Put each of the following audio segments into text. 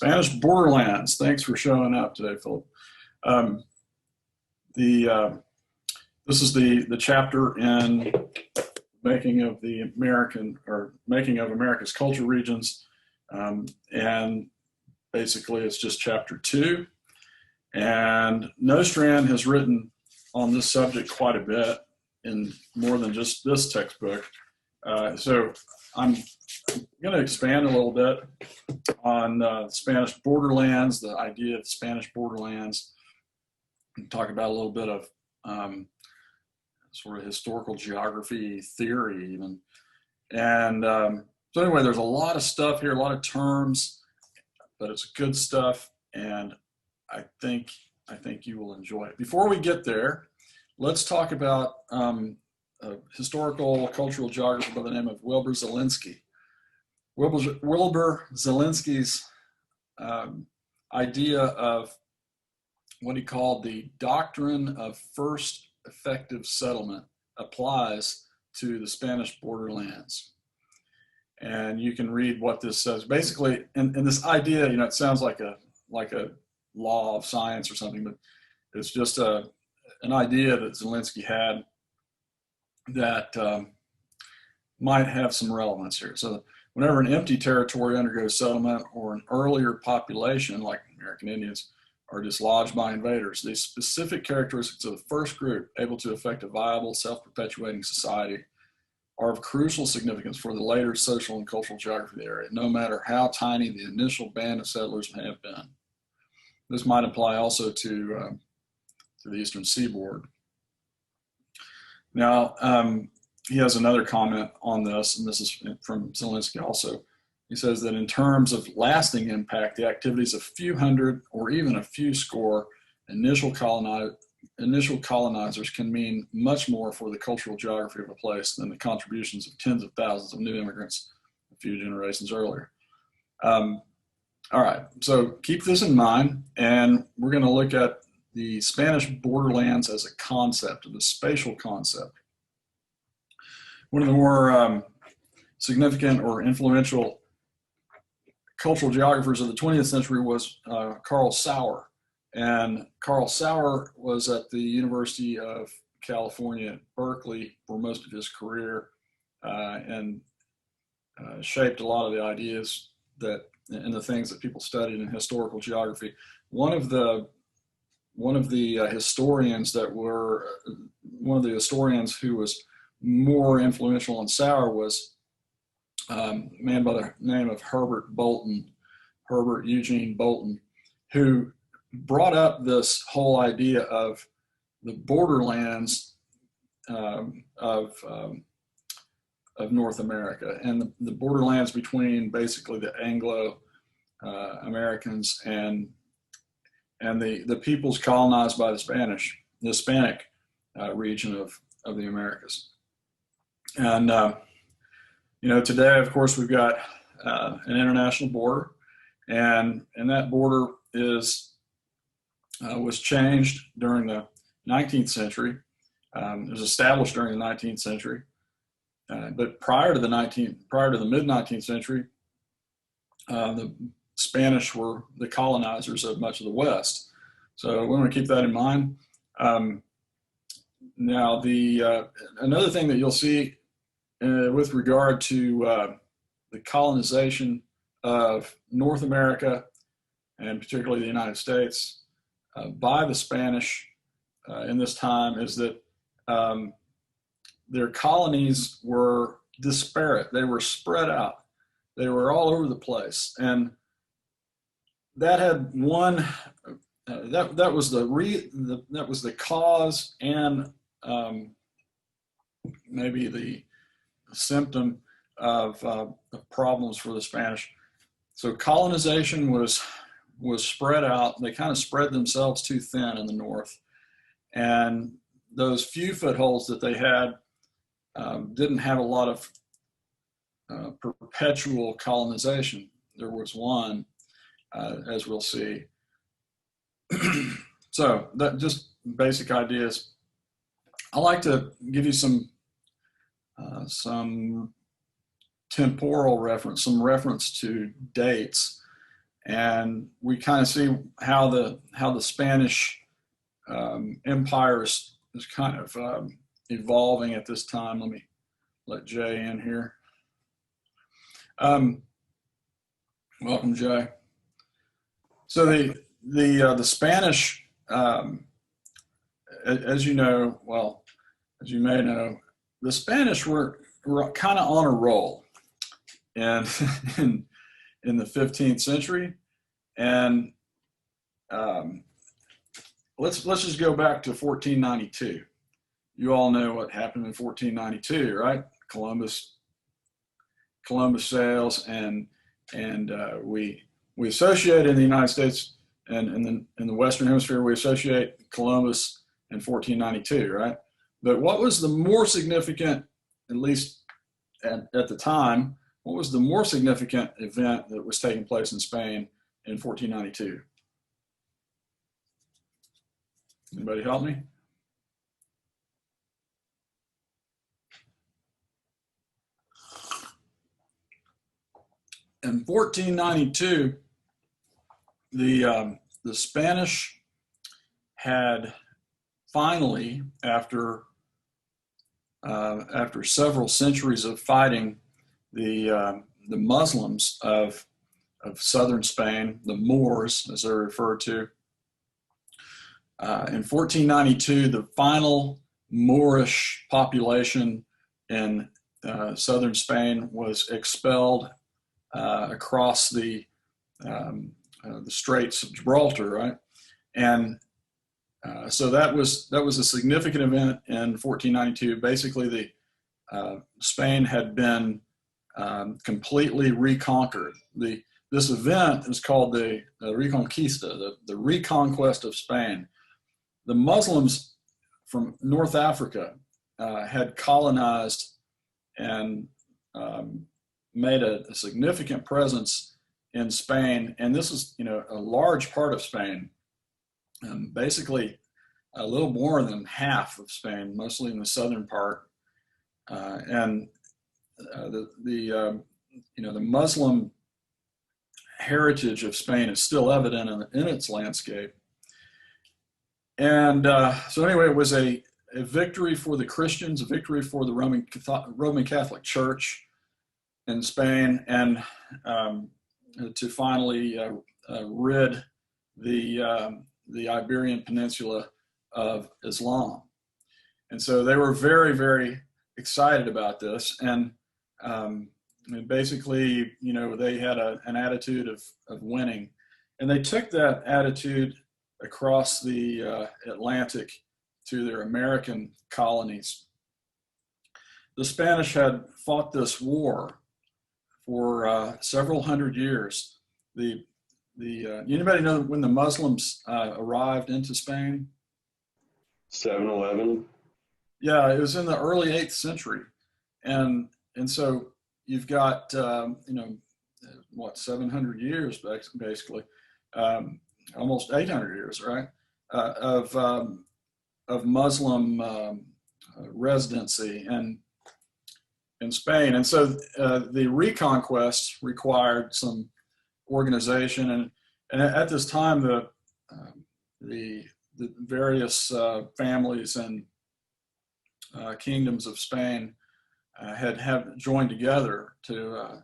Spanish Borderlands. Thanks for showing up today, Philip. Um, this is the chapter in making of the American or making of America's culture regions, and basically it's just chapter 2. And Nostrand has written on this subject quite a bit in more than just this textbook. So I'm going to expand a little bit on Spanish Borderlands, the idea of Spanish Borderlands, and talk about a little bit of sort of historical geography theory even. And so anyway, there's a lot of stuff here, a lot of terms, but it's good stuff, and I think you will enjoy it. Before we get there, let's talk about a historical cultural geographer by the name of Wilbur Zielinski. Wilbur Zielinski's idea of what he called the doctrine of first effective settlement applies to the Spanish Borderlands. And you can read what this says. Basically, and this idea, it sounds like a law of science or something, but it's just an idea that Zielinski had that might have some relevance here. So whenever an empty territory undergoes settlement or an earlier population, like American Indians, are dislodged by invaders, these specific characteristics of the first group able to effect a viable, self-perpetuating society are of crucial significance for the later social and cultural geography of the area, no matter how tiny the initial band of settlers may have been. This might apply also to the Eastern Seaboard. Now, he has another comment on this, and this is from Zielinski also. He says that in terms of lasting impact, the activities of a few hundred or even a few score initial colonizers can mean much more for the cultural geography of a place than the contributions of tens of thousands of new immigrants a few generations earlier. All right, so keep this in mind, and we're going to look at the Spanish Borderlands as a concept, as a spatial concept. One of the more significant or influential cultural geographers of the 20th century was Carl Sauer. And Carl Sauer was at the University of California at Berkeley for most of his career, and shaped a lot of the ideas that and the things that people studied in historical geography. One of the historians who was more influential in Sauer was a man by the name of Herbert Eugene Bolton, who brought up this whole idea of the borderlands of North America, and the borderlands between basically the Anglo Americans and the peoples colonized by the Hispanic region of the Americas. And today, of course, we've got an international border, and that border was changed during the 19th century. It was established during the 19th century, but prior to the mid-19th century, the Spanish were the colonizers of much of the West. So we want to keep that in mind. Now, another thing that you'll see with regard to the colonization of North America, and particularly the United States, by the Spanish in this time is that their colonies were disparate. They were spread out. They were all over the place, and that had one. That was the cause and maybe the symptom of problems for the Spanish. So colonization was spread out. They kind of spread themselves too thin in the north, and those few footholds that they had didn't have a lot of perpetual colonization. There was one, as we'll see. So that just basic ideas. I like to give you some temporal reference, some reference to dates, and we kind of see how the Spanish empire is kind of evolving at this time. Let me let Jay in here. Welcome, Jay. So the Spanish, as you know, well, as you may know, the Spanish were kind of on a roll, and in the 15th century, and let's just go back to 1492. You all know what happened in 1492, right? Columbus sails, and we associate in the United States and in the Western Hemisphere, we associate Columbus in 1492, right? But what was the more significant, at least at the time, what was the more significant event that was taking place in Spain in 1492? Anybody help me? In 1492, the Spanish had finally, after several centuries of fighting, the Muslims of southern Spain, the Moors, as they're referred to. In 1492, the final Moorish population in southern Spain was expelled across the Straits of Gibraltar, right? And so that was a significant event in 1492. Basically, Spain had been completely reconquered. This event is called the Reconquista, the reconquest of Spain. The Muslims from North Africa had colonized and made a significant presence in Spain, and this is, a large part of Spain, basically a little more than half of Spain, mostly in the southern part, and the Muslim heritage of Spain is still evident in its landscape. And so anyway, it was a victory for the Christians, a victory for the Roman Catholic Church in Spain, and to finally rid the Iberian Peninsula of Islam. And so they were very, very excited about this, and basically, they had an attitude of winning, and they took that attitude across the Atlantic to their American colonies. The Spanish had fought this war for several hundred years. Anybody know when the Muslims arrived into Spain? 711. Yeah, it was in the early 8th century, and so you've got 700 years basically, almost 800 years, right, of Muslim residency in Spain. And so the reconquest required some organization, and at this time the various families and kingdoms of Spain had joined together to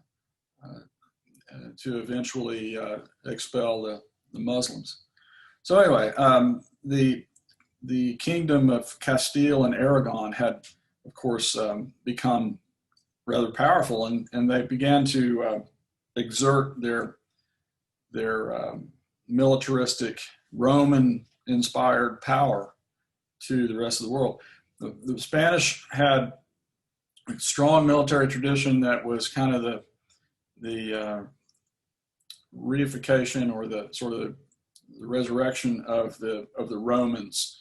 eventually expel the Muslims. So anyway, the kingdom of Castile and Aragon had, of course, become rather powerful, and they began to exert their militaristic Roman-inspired power to the rest of the world. The Spanish had a strong military tradition that was kind of the reification, or the sort of the resurrection of the Romans.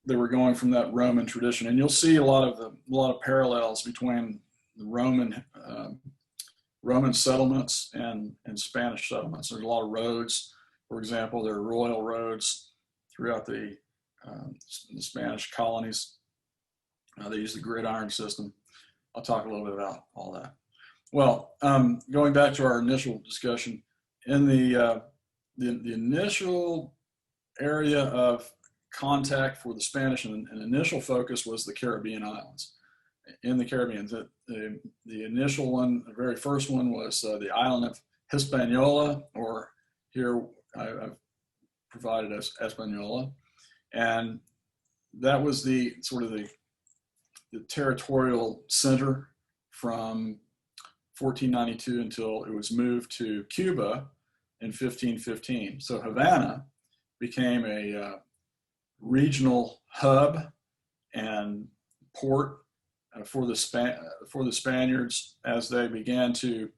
They were going from that Roman tradition, and you'll see a lot of parallels between the Roman settlements and Spanish settlements. There's a lot of roads, for example. There are royal roads throughout the Spanish colonies. They use the gridiron system. I'll talk a little bit about all that. Well, going back to our initial discussion, in the initial area of contact for the Spanish, and an initial focus was the Caribbean islands. In the Caribbean, the initial one, the very first one was the island of Hispaniola, or here I've provided as Española, and that was the sort of the territorial center from 1492 until it was moved to Cuba in 1515. So Havana became a regional hub and port for the Spaniards as they began to,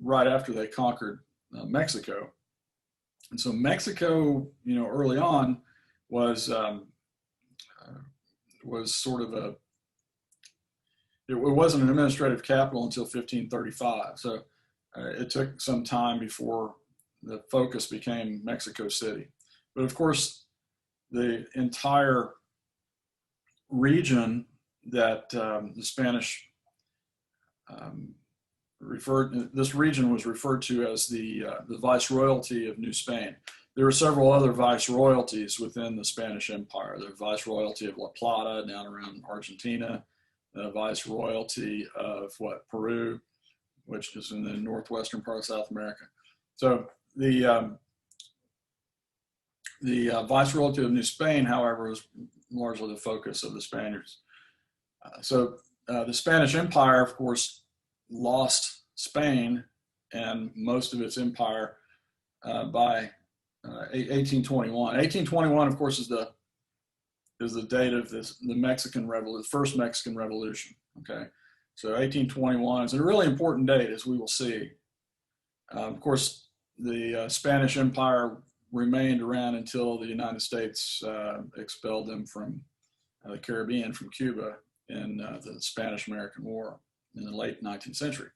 right after they conquered Mexico. And so Mexico, early on was sort of it wasn't an administrative capital until 1535. So it took some time before the focus became Mexico City. But of course, the entire region that the Spanish this region was referred to as the Viceroyalty of New Spain. There were several other viceroyalties within the Spanish Empire. The Viceroyalty of La Plata down around Argentina, the Viceroyalty of Peru, which is in the northwestern part of South America. So the Viceroyalty of New Spain, however, was largely the focus of the Spaniards. So the Spanish Empire, of course, lost Spain and most of its empire by 1821. 1821, of course, is the date of the Mexican Revolution, the first Mexican Revolution. Okay, so 1821 is a really important date, as we will see. Of course, the Spanish Empire remained around until the United States expelled them from the Caribbean, from Cuba, in the Spanish-American War in the late 19th century.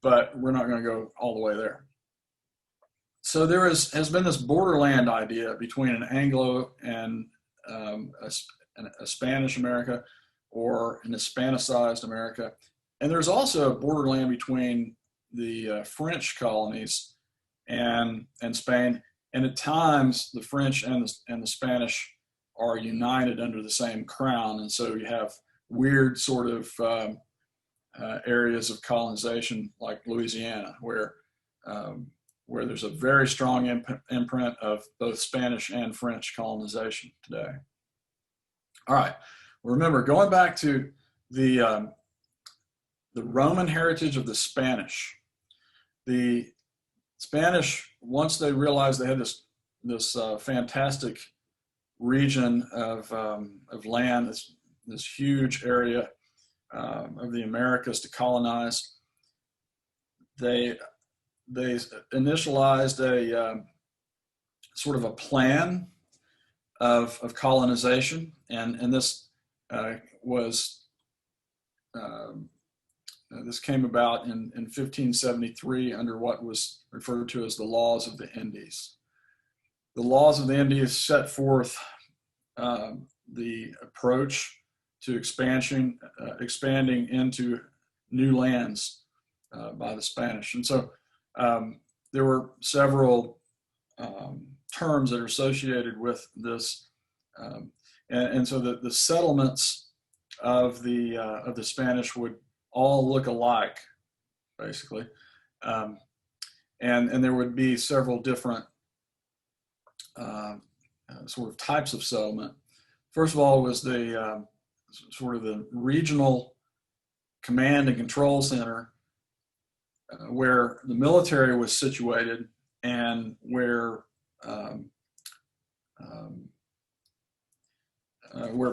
But we're not going to go all the way there. So there has been this borderland idea between an Anglo and a Spanish America, or an Hispanicized America. And there's also a borderland between the French colonies and Spain. And at times, the French and the Spanish are united under the same crown. And so you have weird sort of areas of colonization like Louisiana, where there's a very strong imprint of both Spanish and French colonization today. All right, remember, going back to the Roman heritage of the Spanish. The Spanish, once they realized they had this fantastic region of land, this huge area of the Americas to colonize, they initialized a sort of a plan of colonization, and this this came about in 1573 under what was referred to as the Laws of the Indies. The Laws of the Indies set forth the approach to expanding into new lands by the Spanish. And so there were several terms that are associated with this, and so the settlements of the Spanish would all look alike, basically, and there would be several different sort of types of settlement. First of all was the sort of the regional command and control center, where the military was situated and where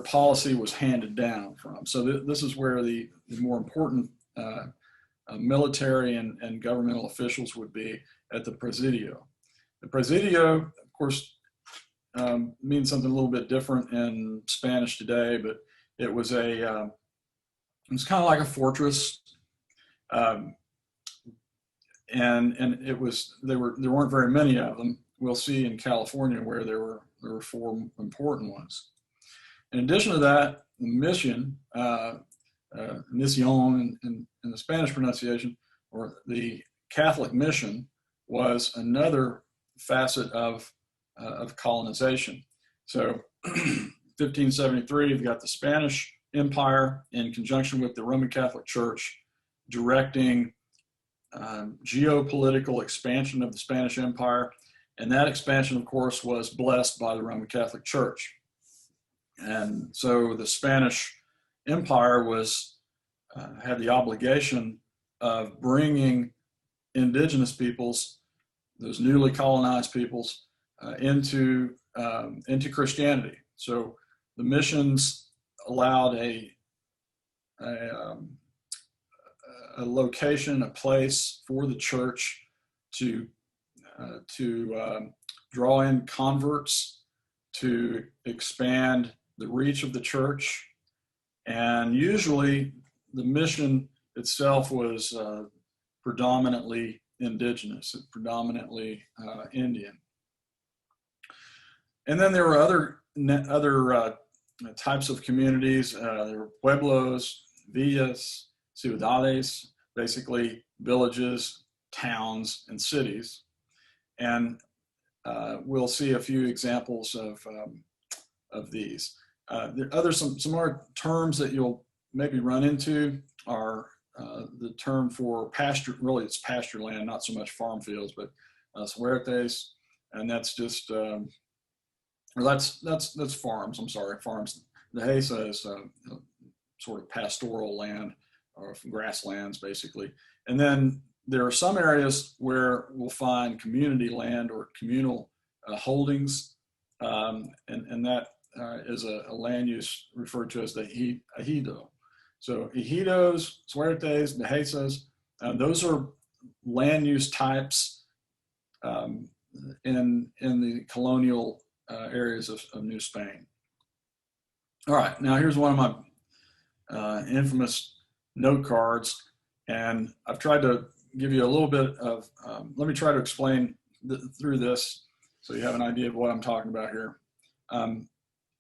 policy was handed down from. So this is where the more important military and governmental officials would be at the Presidio. The Presidio, of course, means something a little bit different in Spanish today, but it was kind of like a fortress, and it was there weren't very many of them. We'll see in California where there were four important ones. In addition to that, the mission, misión in the Spanish pronunciation, or the Catholic mission was another facet of colonization. So 1573, you've got the Spanish Empire in conjunction with the Roman Catholic Church directing geopolitical expansion of the Spanish Empire. And that expansion, of course, was blessed by the Roman Catholic Church. And so the Spanish Empire had the obligation of bringing indigenous peoples, those newly colonized peoples, into Christianity. So the missions allowed a location, a place for the church to draw in converts, to expand the reach of the church, and usually the mission itself was predominantly indigenous, predominantly Indian. And then there were other types of communities. There were pueblos, villas, ciudades, basically villages, towns, and cities. And we'll see a few examples of these. There are some more terms that you'll maybe run into are the term for pasture. Really, it's pasture land, not so much farm fields, but huertes, and that's just that's farms. I'm sorry, farms. The dehesa is sort of pastoral land or grasslands, basically. And then there are some areas where we'll find community land or communal holdings, and that is a land use referred to as the ejido. So ejidos, huertes, dehesas, those are land use types in the colonial areas of New Spain. All right, now here's one of my infamous note cards, and I've tried to give you a little bit of, let me try to explain through this so you have an idea of what I'm talking about here.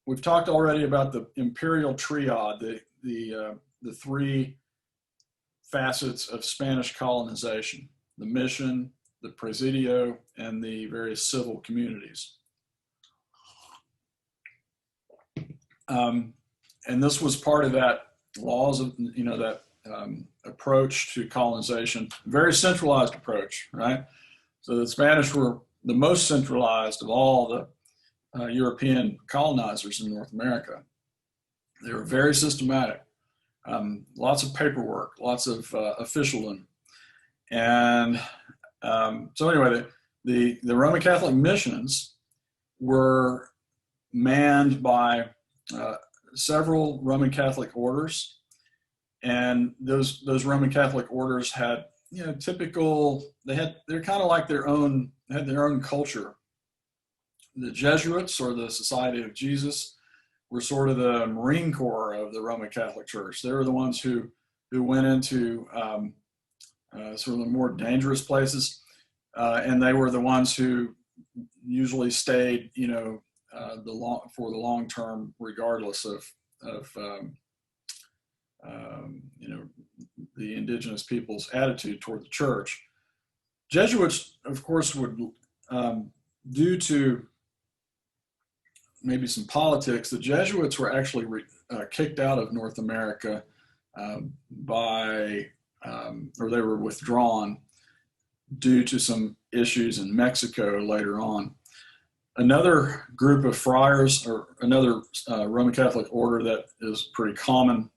We've talked already about the imperial triad, the three facets of Spanish colonization: the mission, the presidio, and the various civil communities. And this was part of that laws of, that approach to colonization, very centralized approach, right? So the Spanish were the most centralized of all the European colonizers in North America. They were very systematic, lots of paperwork, lots of officialdom. And so anyway, the Roman Catholic missions were manned by several Roman Catholic orders, and those Roman Catholic orders had they're kind of like had their own culture. The Jesuits, or the Society of Jesus, were sort of the Marine Corps of the Roman Catholic Church. They were the ones who went into sort of the more dangerous places, and they were the ones who usually stayed, for the long term, regardless of the indigenous people's attitude toward the church. Jesuits, of course, would, due to maybe some politics, the Jesuits were actually kicked out of North America or they were withdrawn due to some issues in Mexico later on. Another group of friars, or another Roman Catholic order that is pretty common,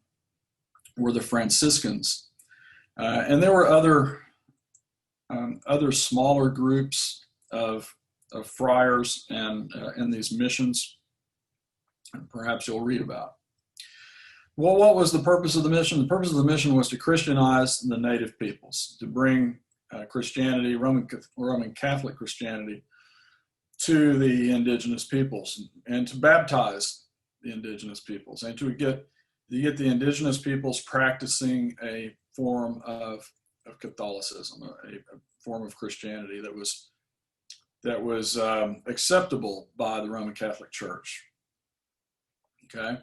were the Franciscans. And there were other smaller groups of friars and in these missions, and perhaps you'll read about. Well, what was the purpose of the mission? The purpose of the mission was to Christianize the native peoples, to bring Christianity, Roman Catholic Christianity, to the indigenous peoples, and to baptize the indigenous peoples, and to get the indigenous peoples practicing a form of Catholicism, a form of Christianity that was acceptable by the Roman Catholic Church. Okay,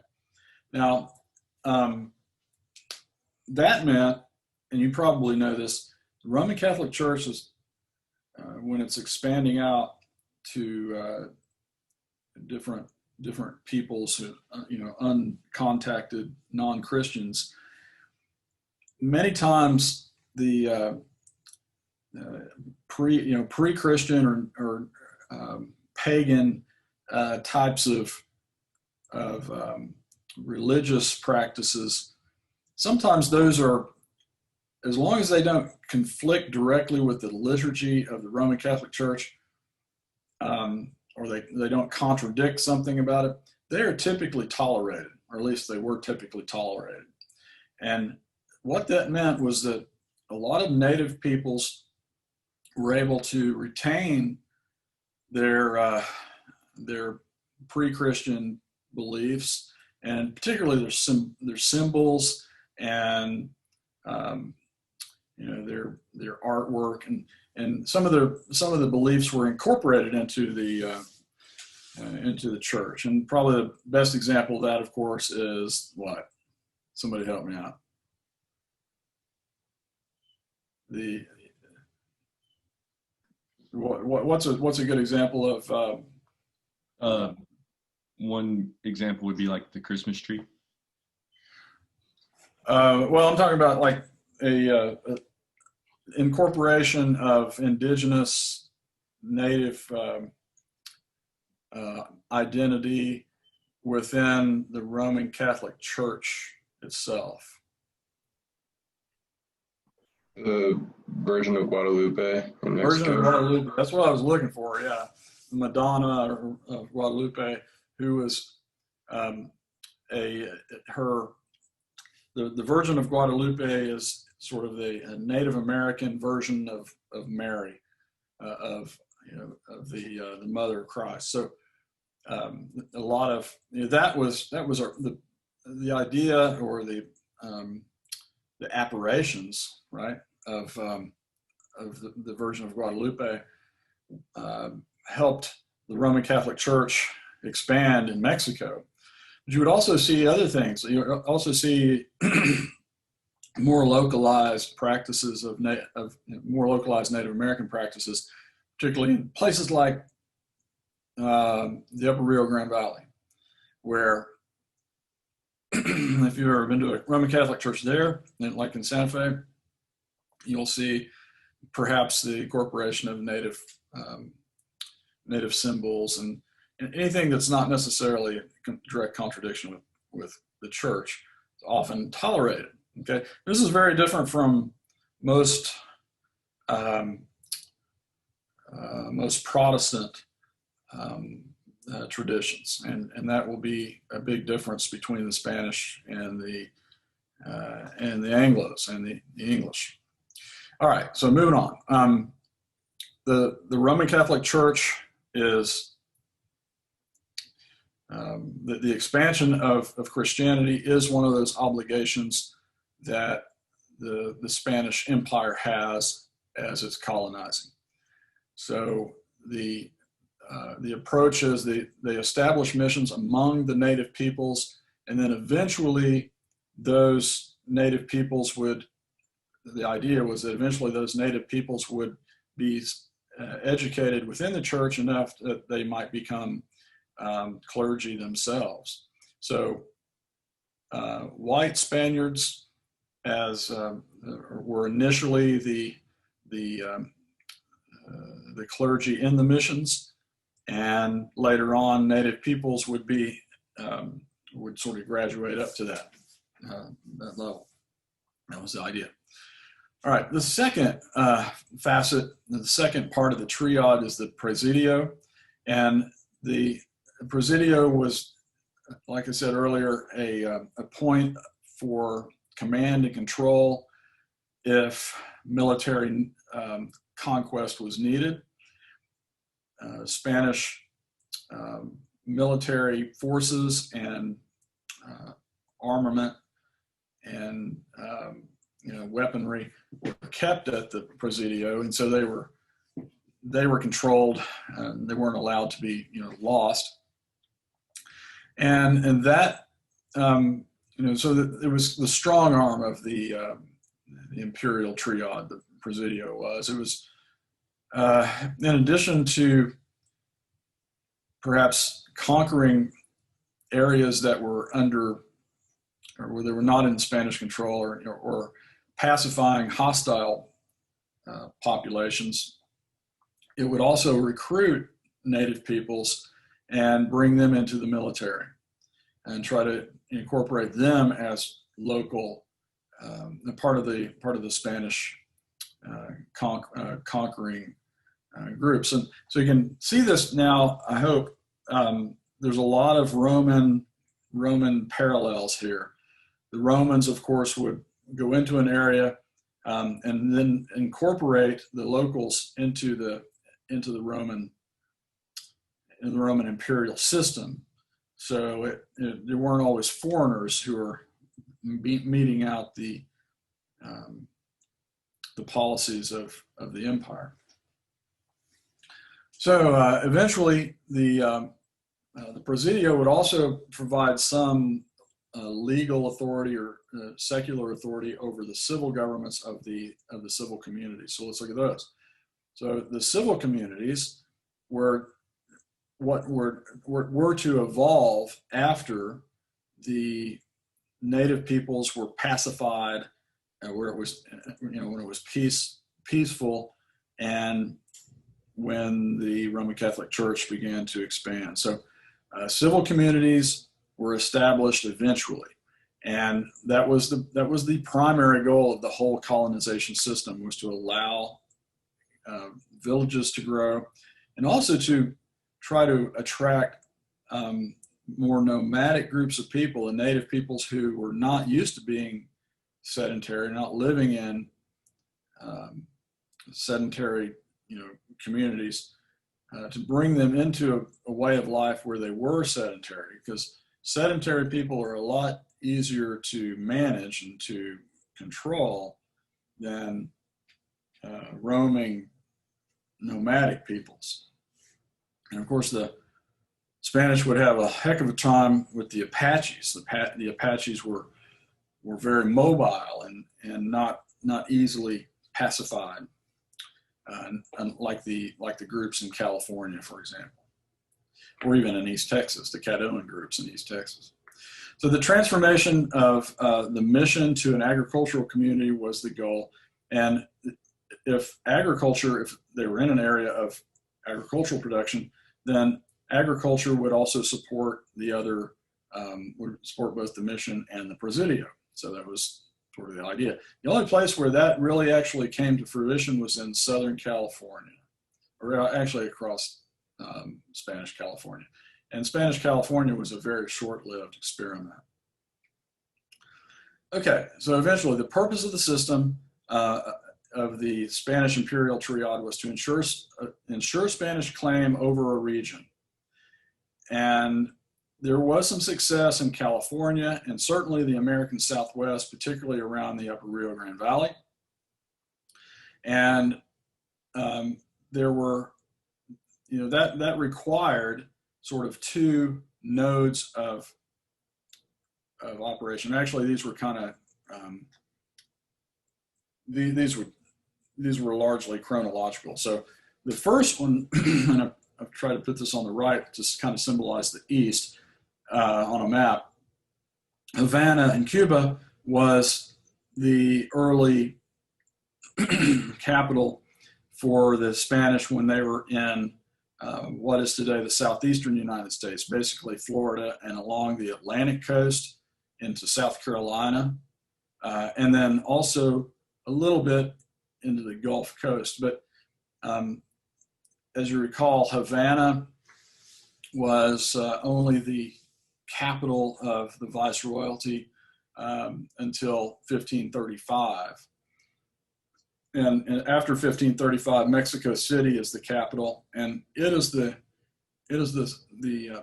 now that meant, and you probably know this, the Roman Catholic Church is, when it's expanding out to different peoples, who, uncontacted non-Christians, many times the pre-Christian or pagan types of religious practices, sometimes those are, as long as they don't conflict directly with the liturgy of the Roman Catholic Church, or they don't contradict something about it, they are typically tolerated, or at least they were typically tolerated. And what that meant was that a lot of native peoples were able to retain their pre-Christian beliefs, and particularly their symbols and their artwork, and some of the beliefs were incorporated into the church. And probably the best example of that, of course, is what? Somebody help me out. What's a good example of? One example would be like the Christmas tree. Well, I'm talking about like a incorporation of indigenous native identity within the Roman Catholic Church itself. The Virgin of Guadalupe in Mexico. Virgin of Guadalupe, that's what I was looking for, yeah. The Madonna of Guadalupe, who was the Virgin of Guadalupe is sort of a Native American version of Mary, of the Mother of Christ. So a lot of that was the idea, or the apparitions, right, of the Virgin of Guadalupe helped the Roman Catholic Church expand in Mexico. But you would also see other things. You would also see more localized practices of more localized Native American practices, particularly in places like the Upper Rio Grande Valley, where if you've ever been to a Roman Catholic church there, like in Santa Fe, you'll see perhaps the incorporation of native symbols and anything that's not necessarily a direct contradiction with the church is often tolerated. Okay, this is very different from most Protestant traditions, and that will be a big difference between the Spanish and the Anglos and the English. All right, so moving on. The Roman Catholic Church is the expansion of Christianity is one of those obligations that the Spanish Empire has as it's colonizing. So the approach is they establish missions among the native peoples, and then eventually those native peoples the idea was that eventually those native peoples would be educated within the church enough that they might become clergy themselves. So white Spaniards were initially the clergy in the missions, and later on native peoples would sort of graduate up to that level. That was the idea. All right, the second facet, the second part of the triad is the presidio, and the presidio was, like I said earlier, a point for command and control if military conquest was needed. Spanish military forces and armament and weaponry were kept at the presidio, and so they were controlled, and they weren't allowed to be lost. And that so that it was the strong arm of the imperial triad, the Presidio was. It was, in addition to perhaps conquering areas that were under, or where they were not in Spanish control, or pacifying hostile populations, it would also recruit native peoples and bring them into the military and try to incorporate them as local, part of the Spanish conquering groups. And so you can see this now, I hope. There's a lot of Roman parallels here. The Romans, of course, would go into an area and then incorporate the locals into the Roman imperial system. So there weren't always foreigners who were meeting out the policies of the empire. So eventually, the Presidio would also provide some legal authority or secular authority over the civil governments of the civil communities. So let's look at those. So the civil communities were what were to evolve after the native peoples were pacified, where it was, when it was peaceful, and when the Roman Catholic Church began to expand. So civil communities were established eventually, and that was the primary goal of the whole colonization system, was to allow villages to grow, and also to try to attract more nomadic groups of people and native peoples who were not used to being sedentary, not living in sedentary communities, to bring them into a way of life where they were sedentary, because sedentary people are a lot easier to manage and to control than roaming nomadic peoples. And of course, the Spanish would have a heck of a time with the Apaches. The Apaches were very mobile and not easily pacified, like the groups in California, for example, or even in East Texas, the Caddoan groups in East Texas. So the transformation of the mission to an agricultural community was the goal. And if they were in an area of agricultural production, then agriculture would also support would support both the mission and the Presidio. So that was sort of the idea. The only place where that really actually came to fruition was in Southern California, or actually across Spanish California. And Spanish California was a very short-lived experiment. Okay, so eventually the purpose of the system of the Spanish imperial triad was to ensure Spanish claim over a region. And there was some success in California and certainly the American Southwest, particularly around the upper Rio Grande Valley. And there were, that required sort of two nodes of operation. Actually, these were kind of, these were largely chronological. So the first one, and I've tried to put this on the right to kind of symbolize the East on a map. Havana in Cuba was the early capital for the Spanish when they were in what is today the southeastern United States, basically Florida and along the Atlantic coast into South Carolina, and then also a little bit into the Gulf Coast. But as you recall, Havana was only the capital of the Viceroyalty until 1535. And after 1535, Mexico City is the capital, and it is the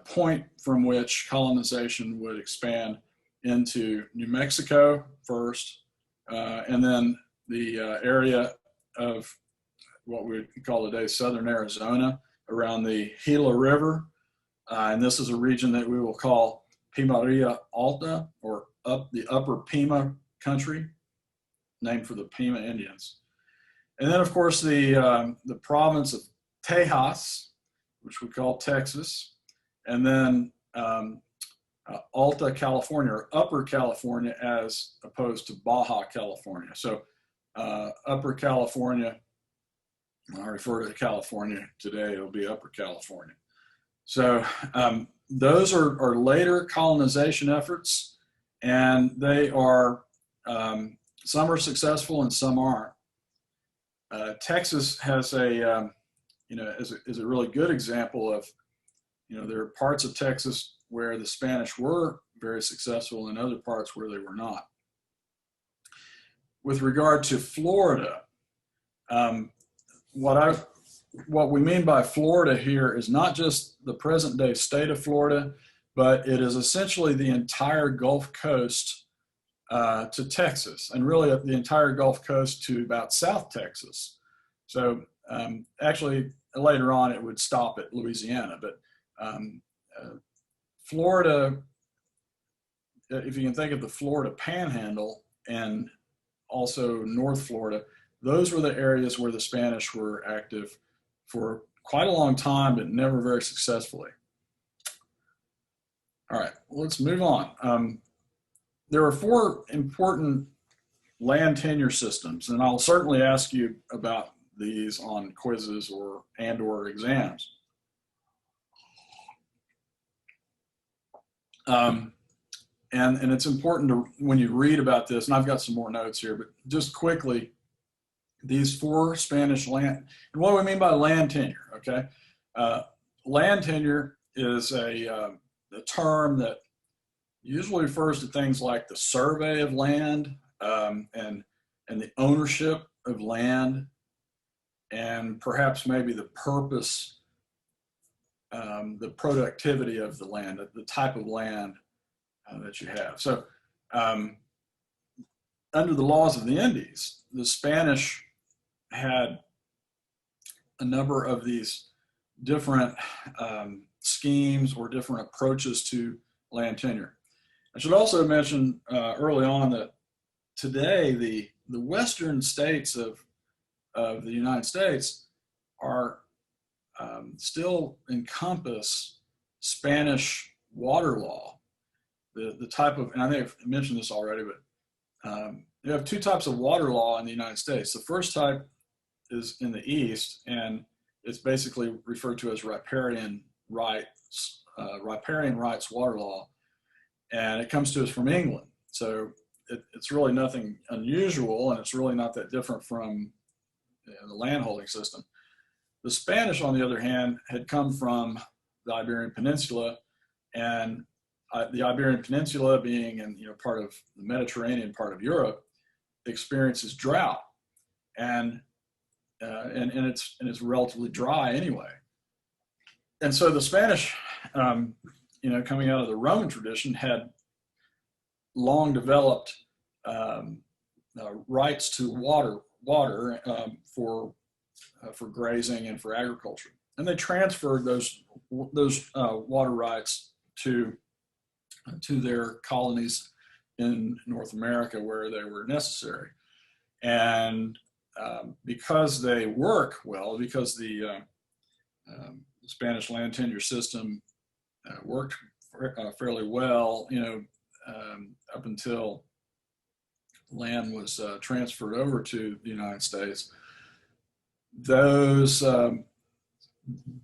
point from which colonization would expand into New Mexico first, and then the area of what we call today southern Arizona around the Gila River. And this is a region that we will call Pimeria Alta, or the upper Pima country, named for the Pima Indians. And then, of course, the province of Tejas, which we call Texas, and then Alta California, or Upper California, as opposed to Baja California. So Upper California, when I refer to California today, it'll be Upper California. So those are later colonization efforts, and they are, some are successful and some aren't. Texas has is a really good example of, there are parts of Texas where the Spanish were very successful and other parts where they were not. With regard to Florida, what we mean by Florida here is not just the present day state of Florida, but it is essentially the entire Gulf Coast to Texas, and really the entire Gulf Coast to about South Texas. So actually later on it would stop at Louisiana, but Florida, if you can think of the Florida Panhandle and also North Florida, those were the areas where the Spanish were active for quite a long time, but never very successfully. All right, let's move on. There are 4 important land tenure systems, and I'll certainly ask you about these on quizzes or exams. And it's important to, when you read about this, and I've got some more notes here, but just quickly, these 4 Spanish land, and what do we mean by land tenure, okay? Land tenure is a term that usually refers to things like the survey of land and the ownership of land, and perhaps maybe the purpose, the productivity of the land, the type of land that you have. So under the laws of the Indies, the Spanish had a number of these different schemes or different approaches to land tenure. I should also mention early on that today the western states of the United States are still encompass Spanish water law. The type of, and I think I've mentioned this already, but you have 2 types of water law in the United States. The first type is in the East, and it's basically referred to as riparian rights water law, and it comes to us from England. So it's really nothing unusual, and it's really not that different from the landholding system. The Spanish, on the other hand, had come from the Iberian Peninsula, and the Iberian Peninsula, being in part of the Mediterranean part of Europe, experiences drought, and it's relatively dry anyway. And so the Spanish, coming out of the Roman tradition, had long developed rights to water for grazing and for agriculture, and they transferred those water rights to their colonies in North America where they were necessary. And because they work well, because the Spanish land tenure system worked fairly well, up until land was transferred over to the United States, those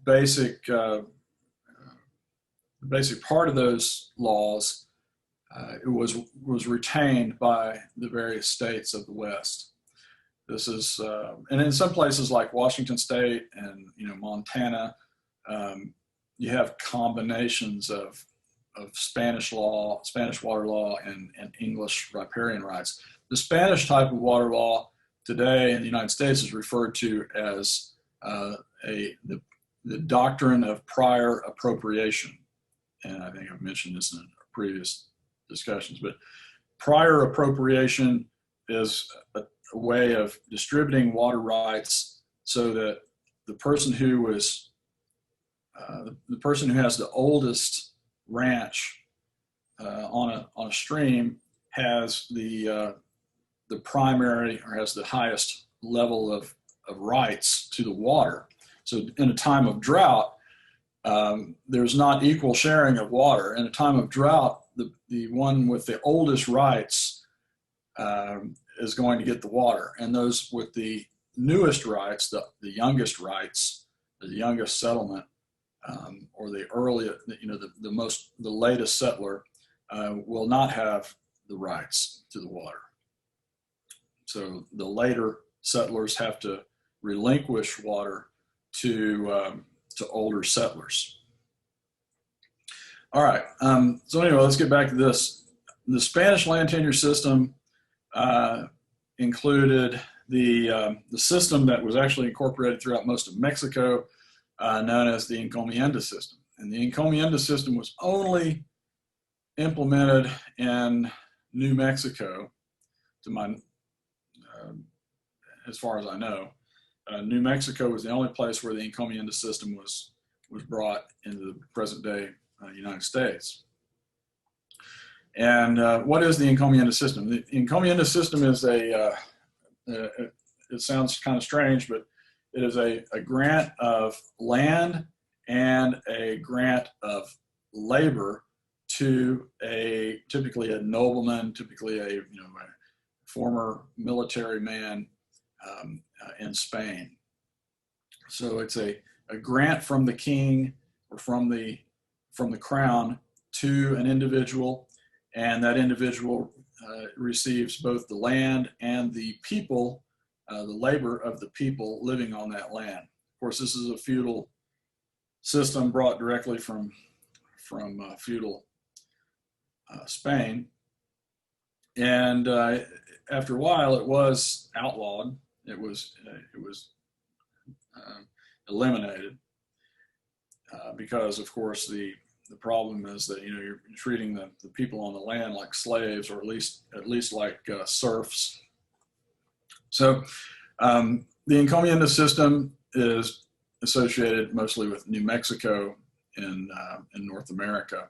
basic part of those laws it was retained by the various states of the West. This is, and in some places like Washington State and Montana, you have combinations of Spanish law, Spanish water law, and English riparian rights. The Spanish type of water law today in the United States is referred to as the doctrine of prior appropriation. And I think I've mentioned this in previous discussions, but prior appropriation is a way of distributing water rights so that the person who has the oldest ranch on a stream has the primary, or has the highest level of rights to the water. So in a time of drought, there's not equal sharing of water. In a time of drought, the one with the oldest rights is going to get the water, and those with the newest rights, the youngest rights, the youngest settlement, or the earliest, the latest settler, will not have the rights to the water. So the later settlers have to relinquish water to older settlers. All right. So anyway, let's get back to this. The Spanish land tenure system included the system that was actually incorporated throughout most of Mexico, known as the encomienda system. And the encomienda system was only implemented in New Mexico, as far as I know. New Mexico was the only place where the encomienda system was brought into the present day United States. And what is the encomienda system? The encomienda system is it sounds kind of strange, but it is a grant of land and a grant of labor to typically a nobleman, typically a former military man in Spain. So it's a grant from the king or from the crown to an individual, and that individual receives both the land and the people, the labor of the people living on that land. Of course, this is a feudal system brought directly from feudal Spain, and after a while, it was outlawed. It was eliminated because, of course, the problem is that you're treating the people on the land like slaves, or at least like serfs. So the encomienda system is associated mostly with New Mexico in North America.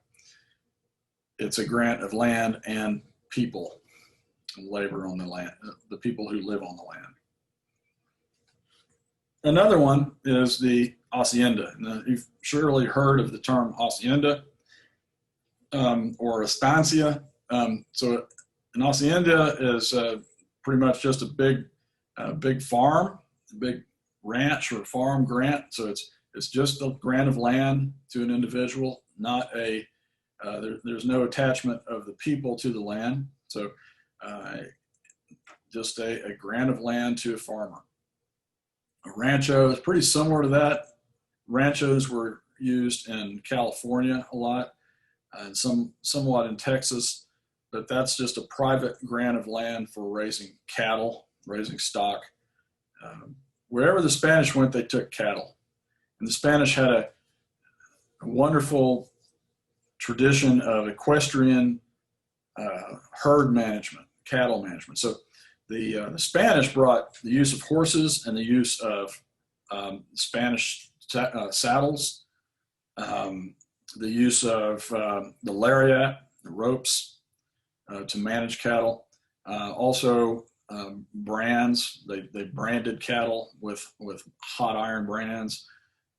It's a grant of land and people, labor on the land, the people who live on the land. Another one is the hacienda. Now, you've surely heard of the term hacienda or estancia. So an hacienda is pretty much just a big farm, a big ranch or farm grant. So it's just a grant of land to an individual, not there's no attachment of the people to the land. So just a grant of land to a farmer. A rancho is pretty similar to that. Ranchos were used in California a lot, and somewhat in Texas, but that's just a private grant of land for raising cattle, raising stock. Wherever the Spanish went, they took cattle. And the Spanish had a wonderful tradition of equestrian herd management, cattle management. So the Spanish brought the use of horses and the use of Spanish saddles, the use of the lariat, the ropes to manage cattle. Also brands, they branded cattle with hot iron brands.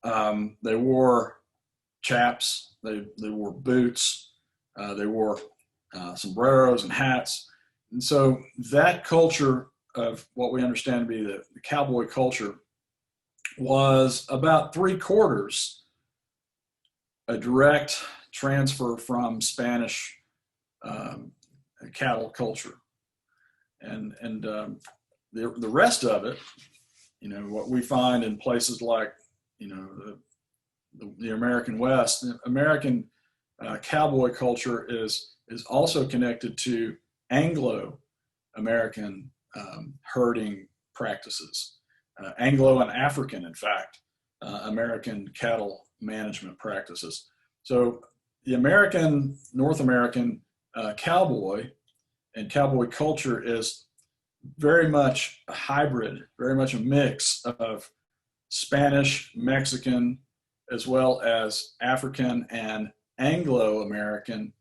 They wore chaps, they wore boots, they wore sombreros and hats. And so that culture of what we understand to be the cowboy culture was about 3/4 a direct transfer from Spanish cattle culture. And the rest of it, what we find in places like, the American West, the American cowboy culture is also connected to Anglo-American herding practices, Anglo and African, in fact, American cattle management practices. So the North American cowboy and cowboy culture is very much a hybrid, very much a mix of Spanish, Mexican, as well as African and Anglo-American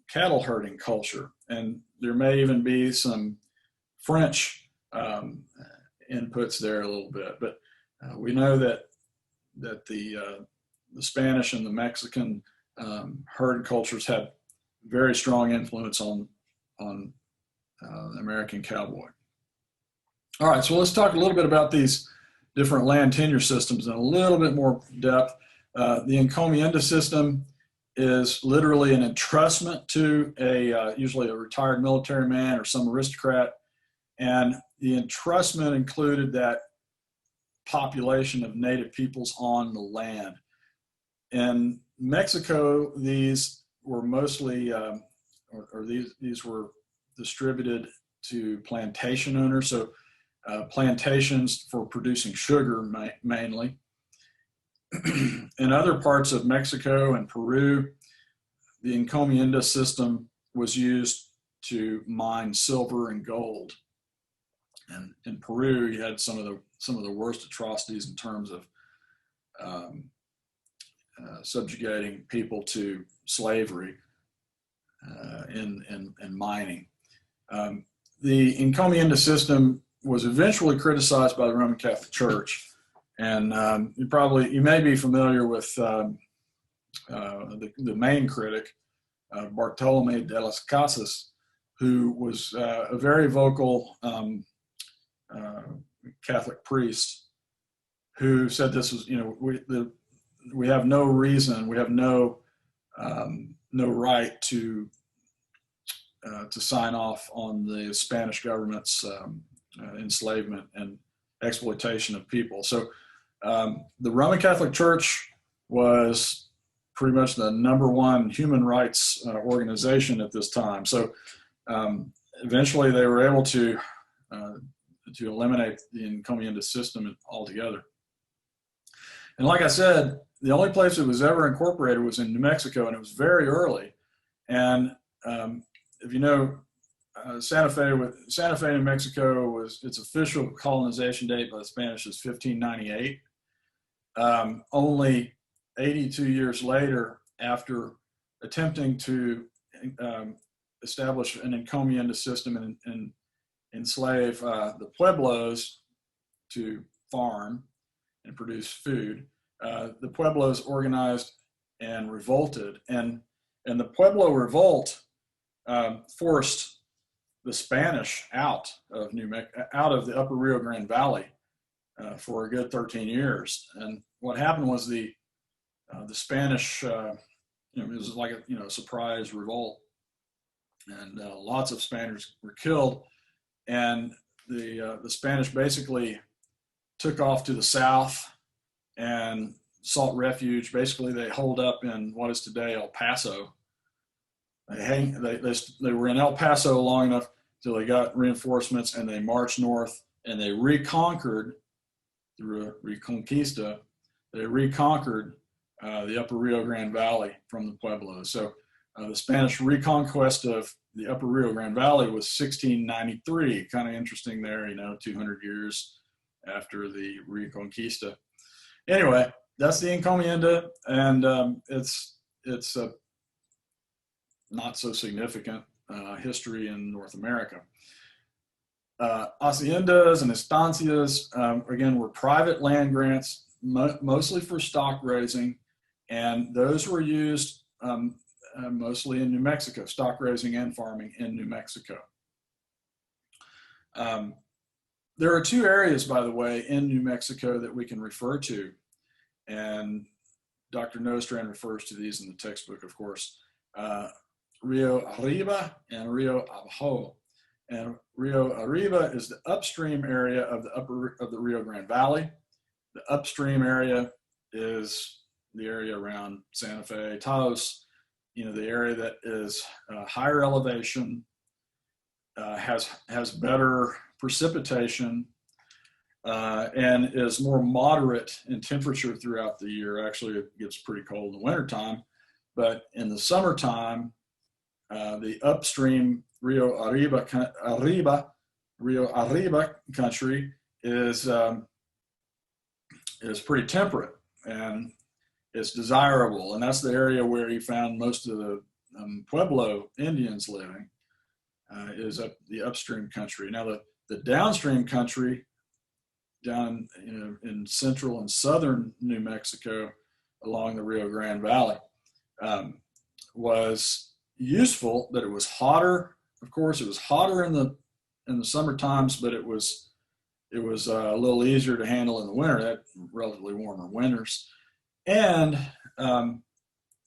cattle herding culture. And there may even be some French inputs there a little bit, but we know that the Spanish and the Mexican herd cultures had very strong influence on the American cowboy. All right, so let's talk a little bit about these different land tenure systems in a little bit more depth. The encomienda system is literally an entrustment to usually a retired military man or some aristocrat, and the entrustment included that population of native peoples on the land. In Mexico, these were mostly, these were distributed to plantation owners, so plantations for producing sugar mainly. In other parts of Mexico and Peru, the encomienda system was used to mine silver and gold. And in Peru, you had some of the worst atrocities in terms of subjugating people to slavery in mining. The encomienda system was eventually criticized by the Roman Catholic Church, and you may be familiar with the main critic, Bartolome de las Casas, who was a very vocal Catholic priest, who said this was, we have no reason, we have no right to sign off on the Spanish government's enslavement and exploitation of people. So the Roman Catholic Church was pretty much the #1 human rights organization at this time. So eventually they were able to eliminate the encomienda system altogether. And like I said, the only place it was ever incorporated was in New Mexico, and it was very early. And if you know, Santa Fe, New Mexico its official colonization date by the Spanish is 1598. Only 82 years later, after attempting to establish an encomienda system and enslave the Pueblos to farm and produce food, the Pueblos organized and revolted, and the Pueblo revolt forced the Spanish out of the Upper Rio Grande Valley for a good 13 years. And what happened was the Spanish, it was like a surprise revolt, and lots of Spaniards were killed. And the Spanish basically took off to the south and sought refuge. Basically, they holed up in what is today El Paso. They were in El Paso long enough till they got reinforcements, and they marched north, and they reconquered through a reconquista. They reconquered the Upper Rio Grande Valley from the Pueblos. So the Spanish reconquest of the Upper Rio Grande Valley was 1693. Kind of interesting there, 200 years after the reconquista. Anyway, that's the encomienda, and it's a not so significant history in North America. Haciendas and estancias, again, were private land grants, mostly for stock raising, and those were used mostly in New Mexico, stock raising and farming in New Mexico. There are two areas, by the way, in New Mexico that we can refer to, and Dr. Nostrand refers to these in the textbook, of course. Rio Arriba and Rio Abajo. And Rio Arriba is the upstream area of the Rio Grande Valley. The upstream area is the area around Santa Fe, Taos, the area that is higher elevation, has better precipitation, and is more moderate in temperature throughout the year. Actually, it gets pretty cold in the wintertime, but in the summertime, the upstream Rio Arriba country is pretty temperate, and it's desirable, and that's the area where he found most of the Pueblo Indians living, is the upstream country. Now the downstream country down in central and southern New Mexico along the Rio Grande Valley was useful. That it was hotter. Of course, it was hotter in the summer times, but it was a little easier to handle in the winter. It had relatively warmer winters, and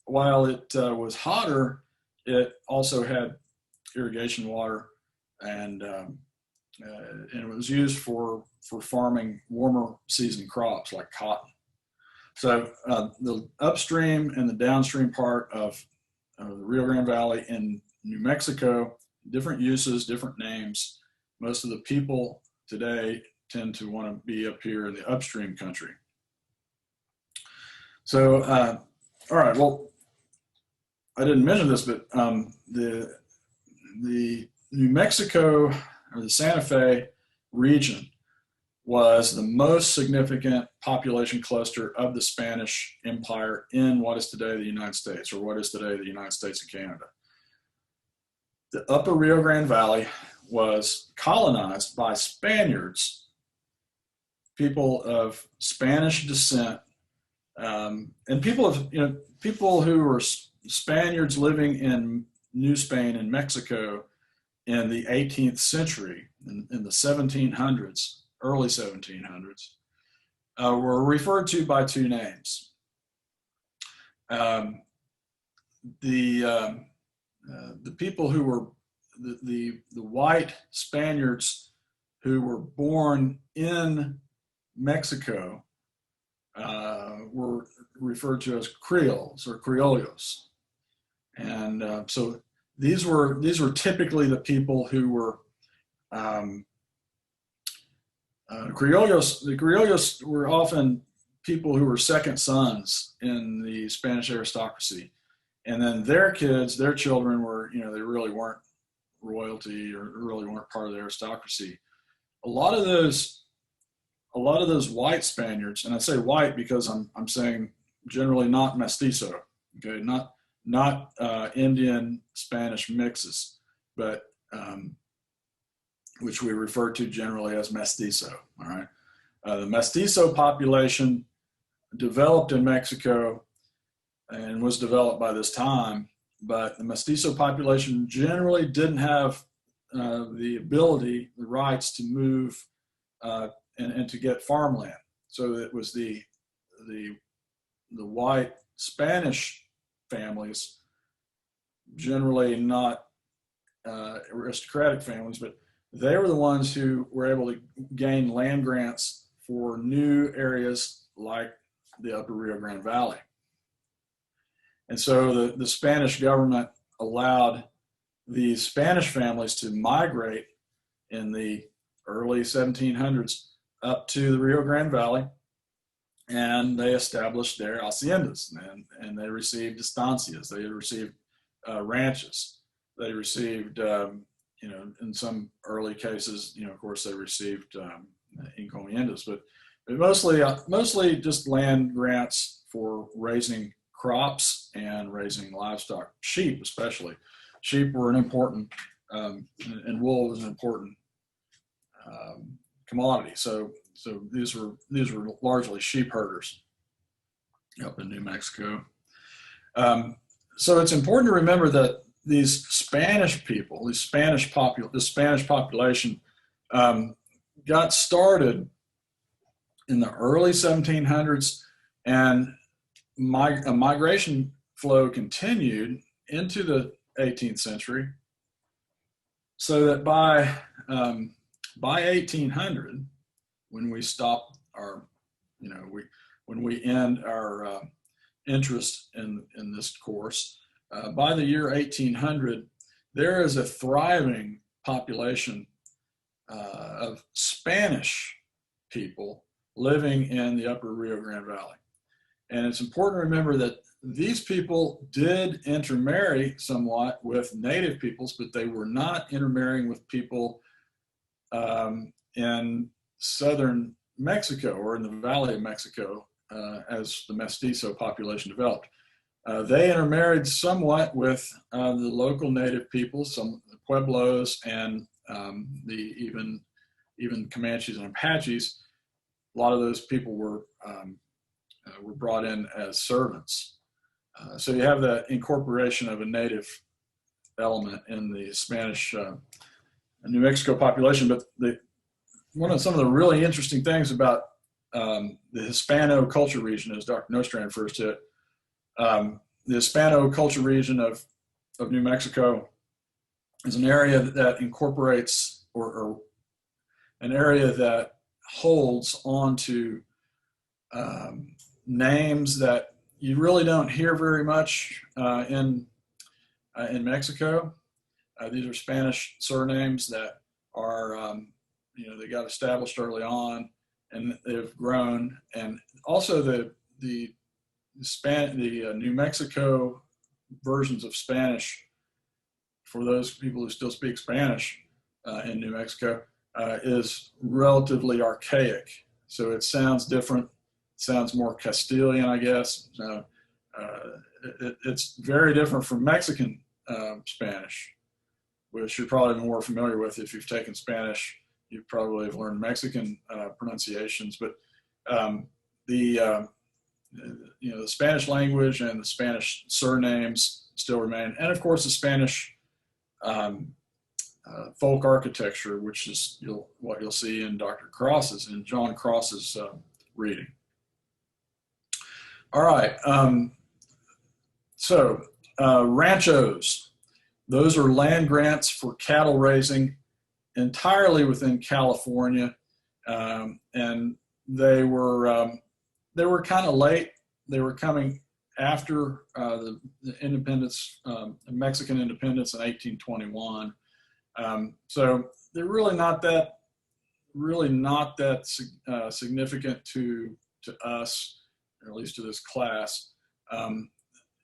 while it was hotter, it also had irrigation water, and it was used for farming warmer season crops like cotton. So the upstream and the downstream part of the Rio Grande Valley in New Mexico, different uses, different names. Most of the people today tend to want to be up here in the upstream country. So, all right, well, I didn't mention this, but the New Mexico, or the Santa Fe region, was the most significant population cluster of the Spanish Empire in what is today the United States, or what is today the United States and Canada. The upper Rio Grande Valley was colonized by Spaniards, people of Spanish descent, and people who were Spaniards living in New Spain in Mexico in the 18th century, in the 1700s, early 1700s, were referred to by two names. The people who were the white Spaniards who were born in Mexico were referred to as Creoles or Criollos, and so these were typically the people who were Criollos. The Criollos were often people who were second sons in the Spanish aristocracy, and then their kids, their children were, they really weren't royalty or really weren't part of the aristocracy. A lot of those white Spaniards, and I say white because I'm saying generally not mestizo, okay, not Indian Spanish mixes, but which we refer to generally as mestizo. All right, the mestizo population developed in Mexico and was developed by this time, but the mestizo population generally didn't have the ability, the rights to move and to get farmland. So it was the white Spanish families, generally not aristocratic families, but they were the ones who were able to gain land grants for new areas like the upper Rio Grande Valley. And so the Spanish government allowed these Spanish families to migrate in the early 1700s up to the Rio Grande Valley, and they established their haciendas, and they received estancias, they received ranches, they received, in some early cases, of course, they received encomiendas, but mostly just land grants for raising crops and raising livestock, sheep especially. Sheep were an important, and wool was an important commodity. So these were largely sheep herders up in New Mexico. So it's important to remember that these Spanish people, the Spanish population, got started in the early 1700s, and a migration flow continued into the 18th century, so that by 1800, when we stop our, when we end our interest in this course, by the year 1800, there is a thriving population of Spanish people living in the upper Rio Grande Valley. And it's important to remember that these people did intermarry somewhat with native peoples, but they were not intermarrying with people in southern Mexico or in the Valley of Mexico as the mestizo population developed. They intermarried somewhat with the local native peoples, some the Pueblos and even Comanches and Apaches, lot of those people were brought in as servants. So you have the incorporation of a native element in the Spanish New Mexico population. But some of the really interesting things about the Hispano culture region, as Dr. Nostrand refers to it, the Hispano culture region of New Mexico is an area that incorporates or an area that holds on to names that you really don't hear very much in Mexico. These are Spanish surnames that are, they got established early on, and they've grown. And also the New Mexico versions of Spanish, for those people who still speak Spanish in New Mexico, is relatively archaic. So it sounds different. It sounds more Castilian, I guess. It's very different from Mexican Spanish, which you're probably more familiar with if you've taken Spanish. You probably have learned Mexican pronunciations, but the Spanish language and the Spanish surnames still remain, and of course the Spanish folk architecture, which is what you'll see in John Cross's reading. All right, so ranchos, those are land grants for cattle raising entirely within California, and they were kind of late. They were coming after the independence, Mexican independence in 1821. So they're really not that significant to us, or at least to this class.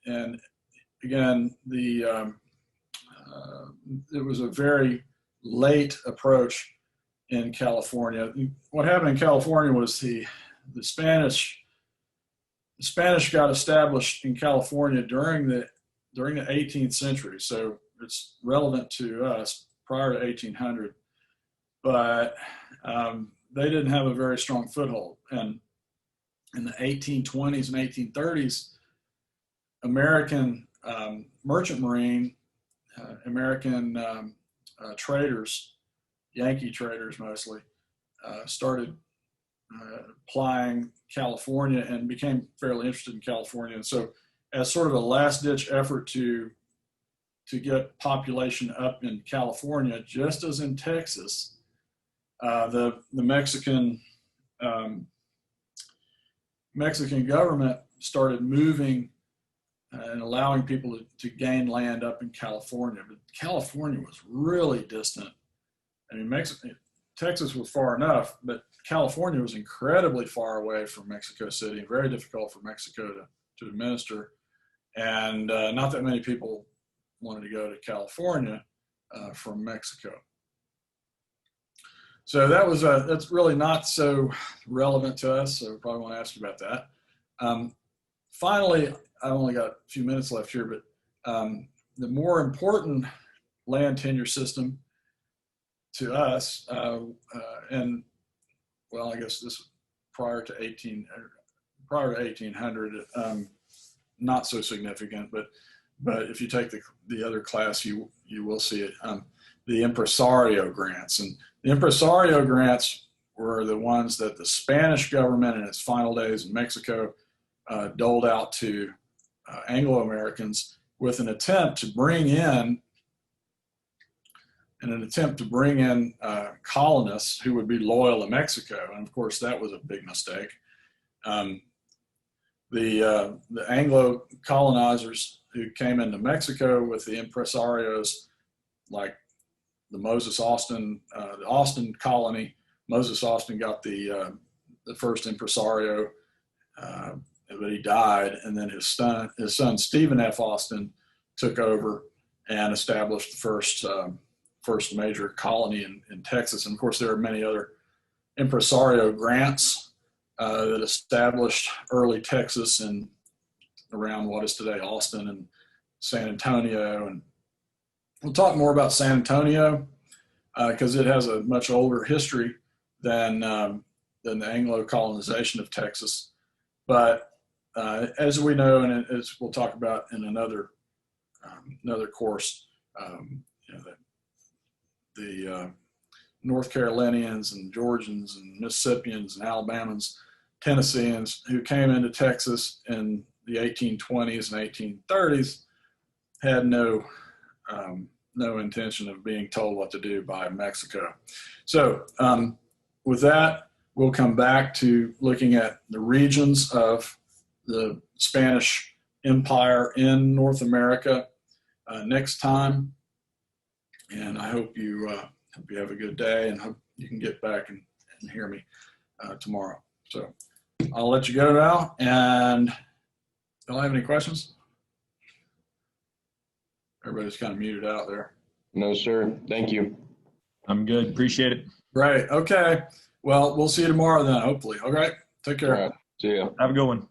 And again, it was a very late approach in California. What happened in California was the Spanish got established in California during the 18th century, so it's relevant to us prior to 1800. But they didn't have a very strong foothold, and in the 1820s and 1830s, American merchant marine, American traders, Yankee traders mostly, started applying California and became fairly interested in California. And so as sort of a last-ditch effort to get population up in California, just as in Texas, the Mexican government started moving and allowing people to gain land up in California. But California was really distant. I mean, Texas was far enough, but California was incredibly far away from Mexico City, and very difficult for Mexico to administer. And not that many people wanted to go to California from Mexico. So that's really not so relevant to us, so I probably want to ask you about that. Finally, I only got a few minutes left here, but the more important land tenure system to us, and well, I guess this prior to 1800, not so significant, but if you take the other class, you will see it. The impresario grants, and the impresario grants were the ones that the Spanish government in its final days in Mexico doled out to Anglo-Americans with an attempt to bring in colonists who would be loyal to Mexico. And of course, that was a big mistake. The Anglo colonizers who came into Mexico with the impresarios, like the Austin colony. Moses Austin got the first impresario, but he died, and then his son Stephen F. Austin took over and established the first major colony in Texas. And of course, there are many other impresario grants that established early Texas and around what is today Austin and San Antonio. And we'll talk more about San Antonio because it has a much older history than than the Anglo colonization of Texas. But as we know, and as we'll talk about in another course, you know, the North Carolinians and Georgians and Mississippians and Alabamans, Tennesseans who came into Texas in the 1820s and 1830s had no intention of being told what to do by Mexico. So with that, we'll come back to looking at the regions of the Spanish Empire in North America next time. And I hope you have a good day, and hope you can get back and hear me tomorrow. So I'll let you go now. And don't have any questions? Everybody's kind of muted out there. No, sir. Thank you. I'm good. Appreciate it. Right. Okay. Well, we'll see you tomorrow then, hopefully. All right. Take care. All right. See ya. Have a good one.